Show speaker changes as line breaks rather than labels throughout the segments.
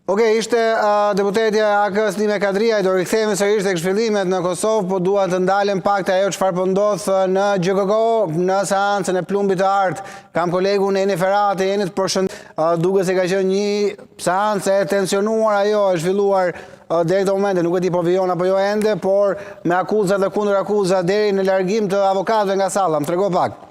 Ishte deputetja AK-s Nime Kadria, i do rikthehemi sërish tek zhvillimet në Kosovë, po dua të ndalem pak të ajo çfarë po ndodh në GKK në seancën e plumbit të artë. Kam kolegun Eni Ferati, Eni të përshëndet. Duket se ka qenë një seancë e tensionuar, ajo e zhvilluar deri këto momente, nuk e di po vijon apo jo ende, por me akuza dhe kundër akuza deri në largim të avokatëve nga salla. Më trego pak.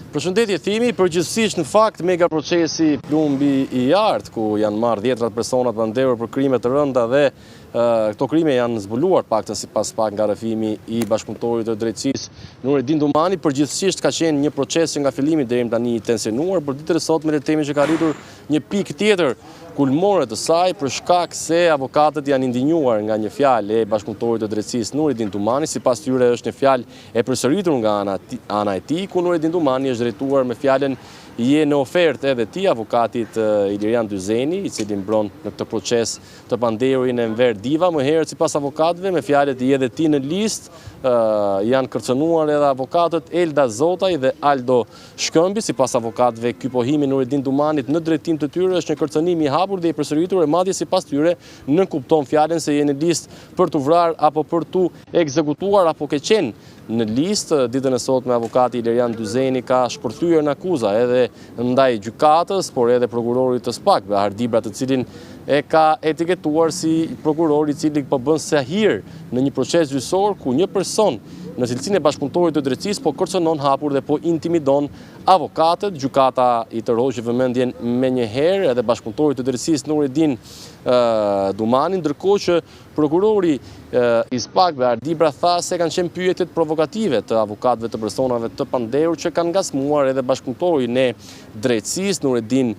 Përshëndetje thimi, përgjithsisht në fakt mega procesi plumbi i artë, ku janë marrë 10 personat të nderur për krime të rënda dhe këto krime janë zbuluar paktën sipas pak nga rrëfimi i bashkëpunëtorit të drejtësisë Nurettin Dumani, përgjithsisht ka qenë një proces që nga fillimi deri tani i tensionuar, por ditën e sotme le të themi që ka arritur një pikë tjetër kulmore të saj për shkak se avokatët janë indinjuar nga një fjalë e bashkëpunëtorit të drejtësisë Nurettin Dumani, sipas tyre është një fjalë e përsëritur nga ana e tij, ku Nurettin Dumani është drejtuar me fjalën je në ofertë edhe ti avokatit Ilirian Dyzeni, i cili mbron në këtë proces të pandehurin e Enver Diva, më herët sipas avokatëve me fjalët je edhe ti në listë, janë kërcënuar edhe avokatët Elda Zotaj dhe Aldo Shkëmbi. Sipas avokatëve, ky pohimi i Nurettin Dumanit në drejtim të tyre është një kërcënim i hapur dhe i përsëritur, e madje sipas tyre nënkupton fjalën se je në listë për të vrarë apo për të ekzekutuar apo ke qenë në listë. Ditën e sotme avokati Ilirian Dyzeni ka shpërthyer në akuza edhe ndaj gjykatës, por edhe prokurorit të SPAK, Behar Dibra, të cilin e ka etiketuar si prokuror i cili po bën sehir në një proces gjyqësor ku një person në cilësinë e bashkëpunëtorit të drejtësisë po kërcënon hapur dhe po intimidon avokatët. Gjykata i tërhoqi vëmendjen menjëherë edhe bashkëpunëtorit të drejtësisë Nurettin Dumani, ndërkohë që prokurori i SPAK, Behar Dibra, tha se kanë qenë pyetjet provokative të avokatëve të personave të pandehur që kanë ngasmuar edhe bashkëpunëtorin e drejtësisë Nurettin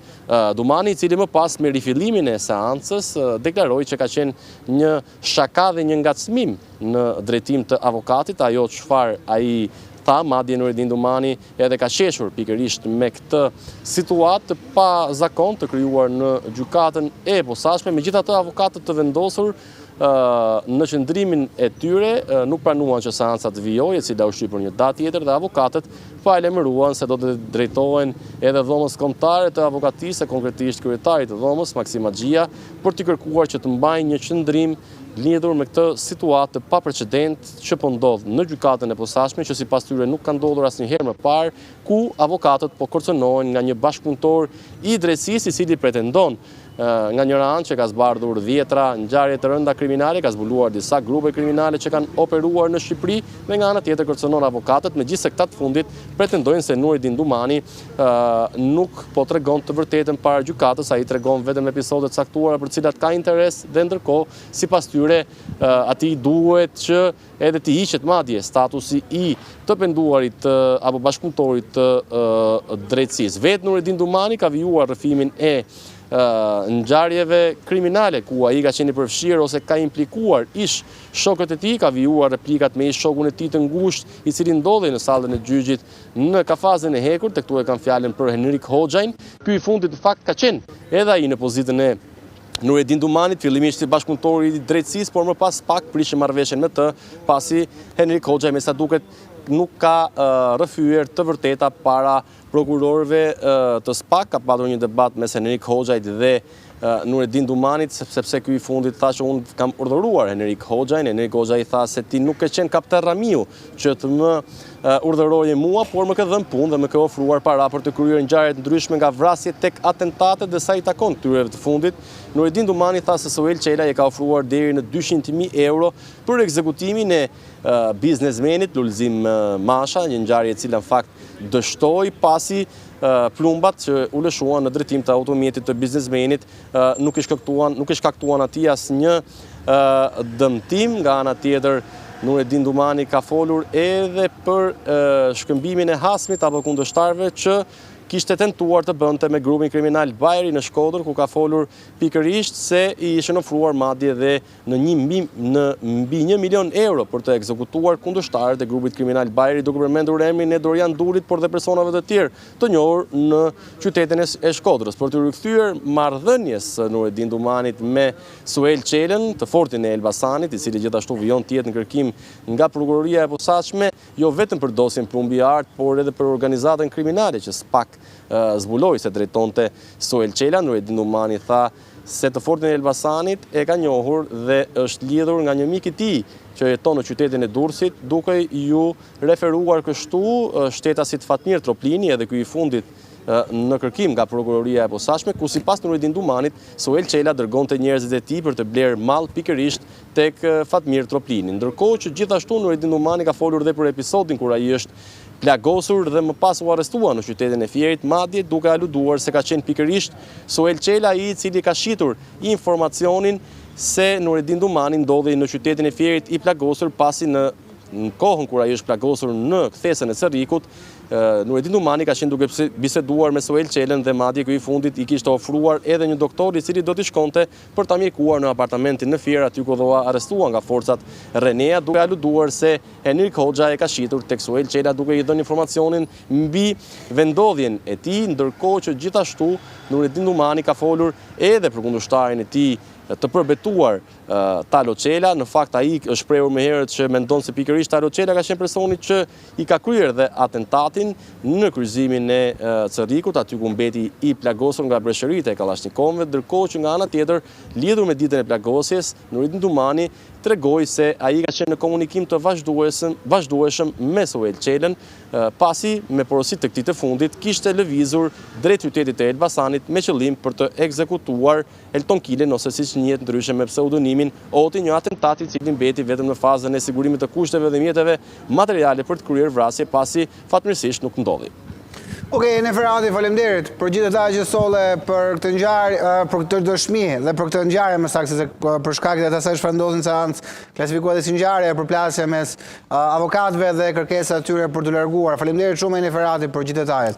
Dumani, i cili më pas me rifillimin e seancës deklaroi që ka qenë një shaka dhe një ngacmim në drejtim të avokatit. Ajo çfarë ai tha, madje Nurettin Dumani edhe ka qeshur pikërisht me këtë situatë pa zakon të krijuar në gjykatën e posaçme. Megjithatë, avokatët të vendosur në qëndrimin e tyre nuk pranuan që seanca të vijojë, e cila u shtypur një datë tjetër, dhe avokatët paralajmëruan se do të drejtohen edhe dhomës kombëtare të avokatisë, konkretisht kryetarit të dhomës, Maksim Axhia, për të kërkuar që të mbajnë një qëndrim lidhur me këtë situatë pa precedent që po ndodh në gjykatën e posaçme, që sipas tyre nuk ka ndodhur asnjëherë më parë, ku avokatët po kërcënohen nga një bashkëpunëtor i drejtësisë i cili pretendon nga njëra anë që ka zbardhur 10 ngjarje të rënda kriminale, ka zbuluar disa grupe kriminale që kanë operuar në Shqipëri, dhe nga ana tjetër kërcënon avokatët, megjithëse këta të fundit pretendojnë se Nurettin Dumani nuk po tregon të vërtetën para gjykatës, ai tregon vetëm episode të caktuara për të cilat ka interes, dhe ndërkohë sipas tyre atij duhet që edhe të hiqet madje statusi i të penduarit apo bashkëpunëtorit të drejtësisë. Vetë Nurettin Dumani ka vijuar rrëfimin e ngjarjeve kriminale ku ai ka qenë i përfshirë ose ka implikuar ish shokët e tij, ka vijuar replikat me ish shokun e tij të ngushtë, i cili ndodhej në sallën e gjyqit në kafazën e hekur. Tek këtu e kanë fjalën për Henrik Hoxhain. Ky i fundit në fakt ka qenë edhe ai në pozitën e Nurettin Dumanit, fillimisht si bashkëpunëtori i drejtësisë, por më pas pak prishë marrëveshjen me të, pasi Henrik Hoxhaj me sa duket nuk ka rrëfyer të vërteta para prokurorëve të SPAK. Ka pasur një debat mes Henrik Hoxhajt dhe Nurettin Dumanit, sepse ky i fundit tha që unë kam urdhëruar Henrik Hoxhajin. Henrik Hoxhaj tha se ti nuk ke qenë kapten Ramiu që të më urdhëroje mua, por më ke dhënë punë dhe më ke ofruar para për të kryer ngjarje të ndryshme, nga vrasje tek atentatet, dhe sa i takon këtyreve të fundit. Nurettin Dumani tha se Soel Çela i ka ofruar deri në 200.000 euro për ekzekutimin e biznesmenit Lulzim Masha, një ngjarje e cila në fakt dështoi pasi plumbat që u lëshuan në drejtim të automjetit të biznesmenit nuk i shkaktuan atij asnjë dëmtim. Nga ana tjetër, Nurettin Dumani ka folur edhe për shkëmbimin e hasmit apo kundërshtarëve që kishte tentuar të bënte me grupin kriminal Bajri në Shkodër, ku ka folur pikërisht se i ishin ofruar madje dhe në mbi 1 milion euro për të ekzekutuar kundërshtarët e grupit kriminal Bajri, duke përmendur emrin e Dorian Dulit, por dhe personave të tjerë të njohur në qytetin e Shkodrës, për të rikthyer marrëdhënies Nurettin Dumanit me Soel Çelën, të fortin e Elbasanit, i cili gjithashtu vijon të jetë në kërkim nga prokuroria e posaçme. jo vetëm për dosjen plumbi i artë, por edhe për organizatën kriminale që s'pak zbuloi se drejtonte Soel Qela. Nurettin Numani tha se të fortin e Elbasanit e ka njohur dhe është lidhur nga një mik i tij që jeton në qytetin e Durrësit, duke ju referuar kështu shtetasit Fatmir Troplini, edhe ky i fundit në kërkim nga prokuroria e posaçme, ku sipas Nurettin Dumanit, Soel Qela dërgonte njerëzit e tij për të blerë mall pikërisht tek Fatmir Troplini. Ndërkohë që gjithashtu Nurettin Dumani ka folur dhe për episodin kur ai është plagosur dhe më pas u arrestua në qytetin e Fierit, madje duke aluduar se ka qenë pikërisht Soel Qela i cili ka shitur informacionin se Nurettin Dumani ndodhej në qytetin e Fierit i plagosur, pasi në kohën kur ai është plagosur në kthesën e Cerrikut, Nurettin Dumani ka qenë duke biseduar me Soel Qelen dhe madje ky i fundit i kishte ofruar edhe një doktor i cili do t'i shkonte për ta mjekuar në apartamentin në Fier, aty ku do arrestua nga forcat Renea, duke aluduar se Henrik Hoxha e ka shitur tek Soel Qela duke i dhënë informacionin mbi vendodhjen e tij, ndërkohë që gjithashtu Nurettin Dumani ka folur edhe për kundërshtarin e tij të përbetuar Talo Qela. Në fakt ai është shprehur më herët që mendon se pikërisht Talo Qela ka qenë personi që i ka kryer dhe atentatin në kryqëzimin e Cerrikut, aty ku mbeti i plagosur nga breshëritë e Kalashnikovëve, ndërkohë që nga ana tjetër, lidhur me ditën e plagosjes, Nurettin Dumani tregoi se ai ka qenë në komunikim të vazhdueshëm me Soel Qelen, pasi me porosit të këtij të fundit kishte lëvizur drejt qytetit të Elbasanit me qëllim për të ekzekutuar Elton Kilen, ose siç njihet ndryshe me pseudonimin Oti, një atentat i cili mbeti vetëm në fazën e sigurimit të kushteve dhe mjeteve materiale për të kryer vrasje, pasi fatmirësisht nuk ndodhi.
Okej, Neferati, faleminderit për gjithë ata që solle për këtë ngjarje, për këtë dëshmi dhe për këtë ngjarje më saktë, se për shkak të asaj çfarë ndodhi në seancë, klasifikohet si ngjarje për plasje mes avokatëve dhe kërkesa e tyre për të larguar. Faleminderit shumë Neferati për gjithë detajet.